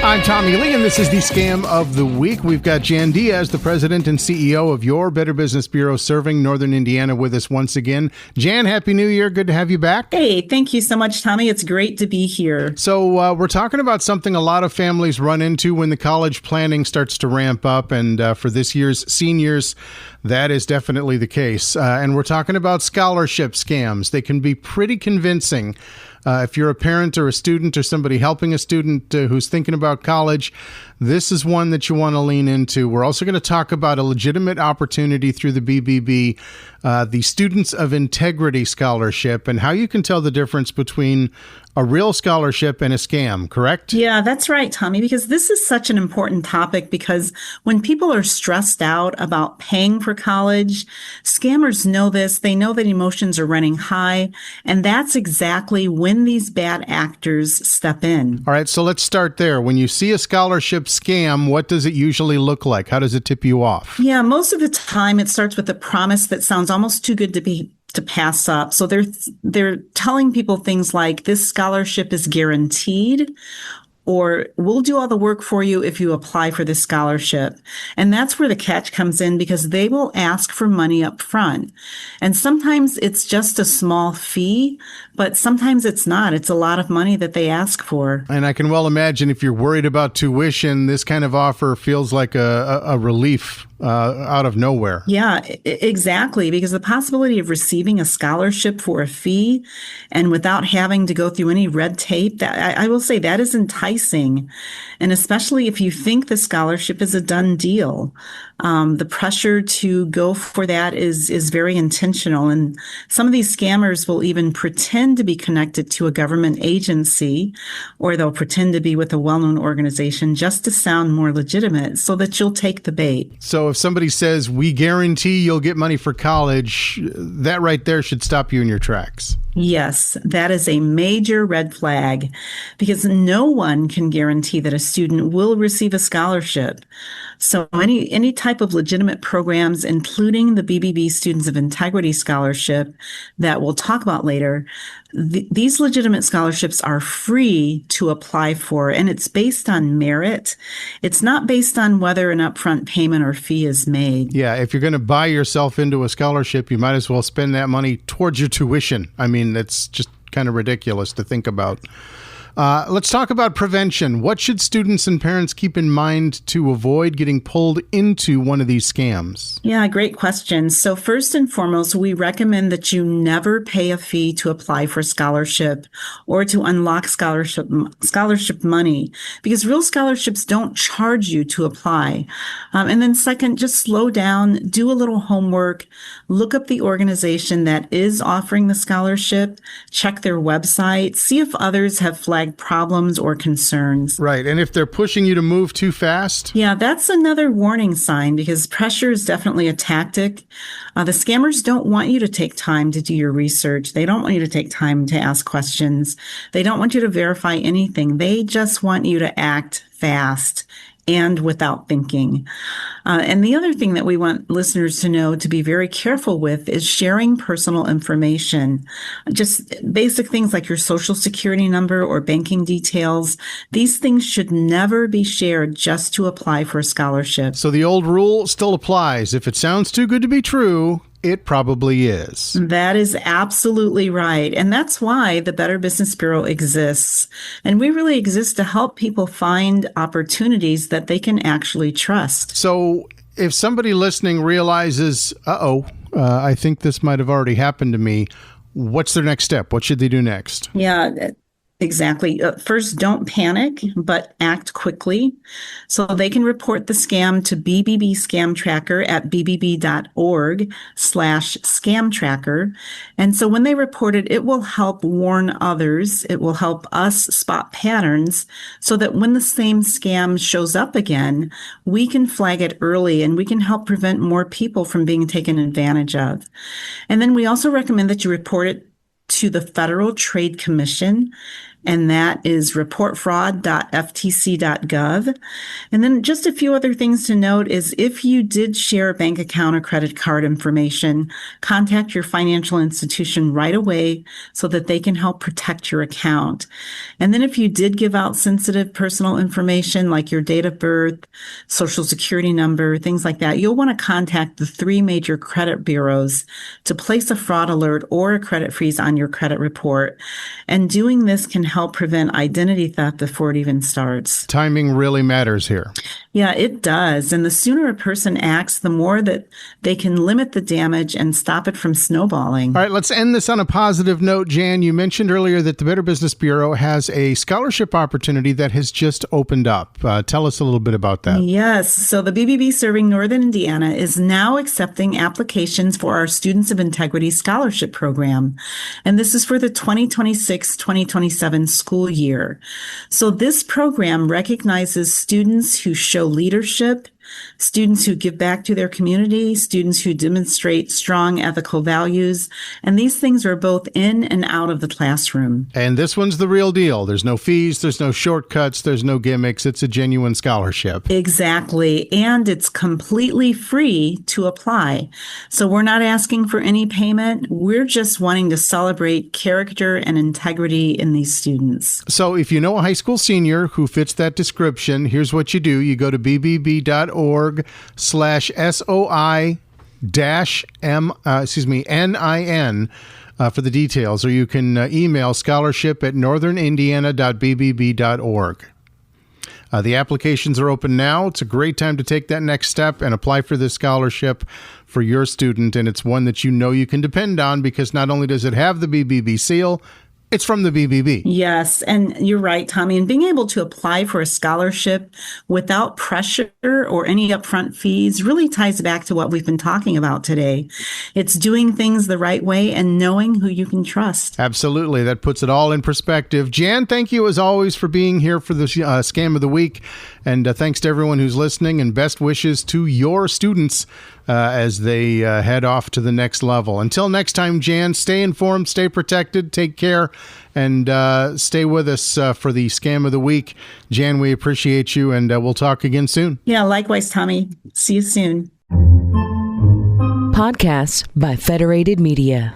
I'm Tommie Lee, and this is the Scam of the Week. We've got Jan Diaz, the president and CEO of your Better Business Bureau Serving Northern Indiana, with us once again. Jan, Happy New Year. Good to have you back. Hey, thank you so much, Tommie. It's great to be here. So we're talking about something a lot of families run into when the college planning starts to ramp up. And for this year's seniors, that is definitely the case. And we're talking about scholarship scams. They can be pretty convincing. If you're a parent or a student or somebody helping a student who's thinking about college, this is one that you want to lean into. We're also going to talk about a legitimate opportunity through the BBB, the Students of Integrity Scholarship, and how you can tell the difference between a real scholarship and a scam, correct? Yeah, that's right, Tommie, because this is such an important topic because when people are stressed out about paying for college, scammers know this. They know that emotions are running high, and that's exactly when these bad actors step in. All right, so let's start there. When you see a scholarship scam, what does it usually look like? How does it tip you off? Yeah, most of the time it starts with a promise that sounds almost too good to pass up. So they're telling people things like, this scholarship is guaranteed, or we'll do all the work for you if you apply for this scholarship. And that's where the catch comes in, because they will ask for money up front. And sometimes it's just a small fee, but sometimes it's not. It's a lot of money that they ask for. And I can well imagine if you're worried about tuition, this kind of offer feels like a relief out of nowhere. Yeah, exactly. Because the possibility of receiving a scholarship for a fee and without having to go through any red tape, that I will say that is enticing. And especially if you think the scholarship is a done deal, the pressure to go for that is very intentional. And some of these scammers will even pretend to be connected to a government agency, or they'll pretend to be with a well-known organization just to sound more legitimate so that you'll take the bait. So if somebody says, we guarantee you'll get money for college, that right there should stop you in your tracks. Yes, that is a major red flag, because no one can guarantee that a student will receive a scholarship. So any type of legitimate programs, including the BBB Students of Integrity Scholarship that we'll talk about later, these legitimate scholarships are free to apply for, and it's based on merit. It's not based on whether an upfront payment or fee is made. Yeah, if you're going to buy yourself into a scholarship, you might as well spend that money towards your tuition. I mean, that's just kind of ridiculous to think about. Let's talk about prevention. What should students and parents keep in mind to avoid getting pulled into one of these scams? Yeah, great question. So first and foremost, we recommend that you never pay a fee to apply for a scholarship or to unlock scholarship money, because real scholarships don't charge you to apply. And then second, just slow down, do a little homework, look up the organization that is offering the scholarship, check their website, see if others have flagged problems or concerns. Right. And if they're pushing you to move too fast? Yeah, that's another warning sign, because pressure is definitely a tactic. The scammers don't want you to take time to do your research. They don't want you to take time to ask questions. They don't want you to verify anything. They just want you to act fast and without thinking. And the other thing that we want listeners to know to be very careful with is sharing personal information. Just basic things like your social security number or banking details. These things should never be shared just to apply for a scholarship. So the old rule still applies. If it sounds too good to be true, it probably is. That is absolutely right. And that's why the Better Business Bureau exists. And we really exist to help people find opportunities that they can actually trust. So if somebody listening realizes, I think this might have already happened to me, what's their next step? What should they do next? Yeah, exactly. First, don't panic, but act quickly. So they can report the scam to BBB Scam Tracker at bbb.org/scam tracker. And so when they report it, it will help warn others. It will help us spot patterns so that when the same scam shows up again, we can flag it early and we can help prevent more people from being taken advantage of. And then we also recommend that you report it to the Federal Trade Commission. and that is reportfraud.ftc.gov. And then just a few other things to note is if you did share bank account or credit card information, contact your financial institution right away so that they can help protect your account. And then if you did give out sensitive personal information like your date of birth, social security number, things like that, you'll want to contact the 3 major credit bureaus to place a fraud alert or a credit freeze on your credit report. And doing this can help prevent identity theft before it even starts. Timing really matters here. Yeah, it does. And the sooner a person acts, the more that they can limit the damage and stop it from snowballing. All right, let's end this on a positive note. Jan, you mentioned earlier that the Better Business Bureau has a scholarship opportunity that has just opened up. Tell us a little bit about that. Yes. So the BBB Serving Northern Indiana is now accepting applications for our Students of Integrity Scholarship Program. And this is for the 2026-2027 school year. So this program recognizes students who show leadership, students who give back to their community, students who demonstrate strong ethical values, and these things are both in and out of the classroom. And this one's the real deal. There's no fees, there's no shortcuts, there's no gimmicks. It's a genuine scholarship. Exactly. And it's completely free to apply. So we're not asking for any payment. We're just wanting to celebrate character and integrity in these students. So if you know a high school senior who fits that description, here's what you do. You go to bbb.org/SOI-NIN for the details, or you can email scholarship@northernIndiana.bbb.org. The applications are open now. It's a great time to take that next step and apply for this scholarship for your student, and it's one that you know you can depend on because not only does it have the BBB seal, it's from the BBB. Yes, and you're right, Tommie. And being able to apply for a scholarship without pressure or any upfront fees really ties back to what we've been talking about today. It's doing things the right way and knowing who you can trust. Absolutely. That puts it all in perspective. Jan, thank you as always for being here for the Scam of the Week. And thanks to everyone who's listening, and best wishes to your students as they head off to the next level. Until next time, Jan, stay informed, stay protected, take care, and stay with us for the Scam of the Week. Jan, we appreciate you, and we'll talk again soon. Yeah, likewise, Tommie. See you soon. Podcasts by Federated Media.